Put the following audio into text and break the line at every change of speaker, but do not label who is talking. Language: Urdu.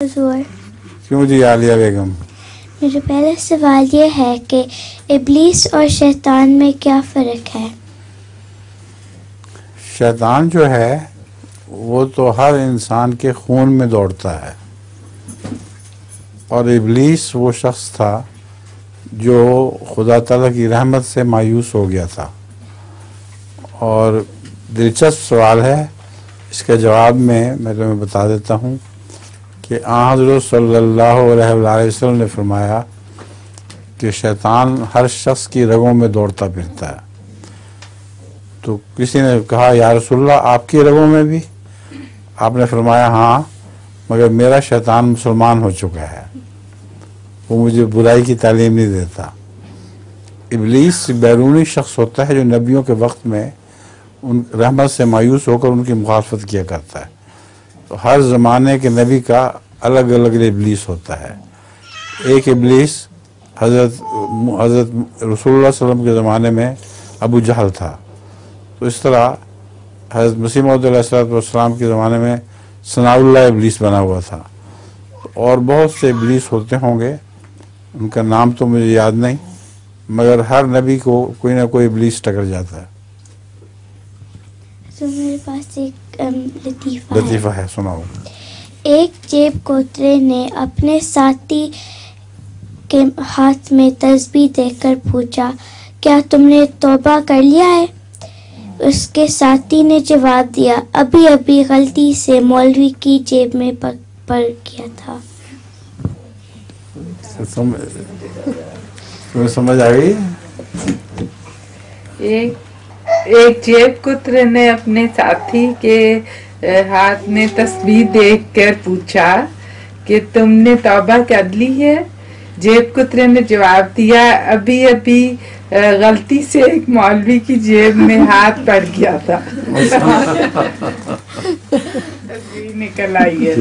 حضور.
کیوں جی عالیہ بیگم؟
میرا پہلا سوال یہ ہے کہ ابلیس اور شیطان میں کیا فرق ہے؟
شیطان جو ہے وہ تو ہر انسان کے خون میں دوڑتا ہے، اور ابلیس وہ شخص تھا جو خدا تعالیٰ کی رحمت سے مایوس ہو گیا تھا. اور دلچسپ سوال ہے، اس کے جواب میں تمہیں بتا دیتا ہوں کہ آن حضرت صلی اللہ علیہ وآلہ وسلم نے فرمایا کہ شیطان ہر شخص کی رگوں میں دوڑتا پھرتا ہے. تو کسی نے کہا یا رسول اللہ آپ کی رگوں میں بھی؟ آپ نے فرمایا ہاں، مگر میرا شیطان مسلمان ہو چکا ہے، وہ مجھے برائی کی تعلیم نہیں دیتا. ابلیس بیرونی شخص ہوتا ہے جو نبیوں کے وقت میں ان رحمت سے مایوس ہو کر ان کی مخالفت کیا کرتا ہے. تو ہر زمانے کے نبی کا الگ الگ ابلیس ہوتا ہے. ایک ابلیس حضرت رسول اللہ صلی اللہ علیہ وسلم کے زمانے میں ابو جہل تھا. تو اس طرح حضرت مسیح موعود علیہ السلام کے زمانے میں ثناء اللہ ابلیس بنا ہوا تھا. اور بہت سے ابلیس ہوتے ہوں گے، ان کا نام تو مجھے یاد نہیں، مگر ہر نبی کو کوئی نہ کوئی ابلیس ٹکر جاتا ہے.
تو میرے پاس ایک
لطیفہ ہے، سناؤ.
ایک جیب کوترے نے اپنے ساتھی کے ہاتھ میں تسبیح دیکھ کر پوچھا، کیا تم نے توبہ کر لیا ہے؟ اس کے ساتھی نے جواب دیا، ابھی ابھی غلطی سے مولوی کی جیب میں پڑ گیا تھا.
تمہیں سمجھ آ گئی؟
ایک جیب کترے نے اپنے ساتھی کے ہاتھ میں تسبیح دیکھ کر پوچھا کہ تم نے توبہ کر لی ہے؟ جیب کترے نے جواب دیا، ابھی ابھی غلطی سے ایک مولوی کی جیب میں ہاتھ پڑ گیا تھا. نکل آئی ہے.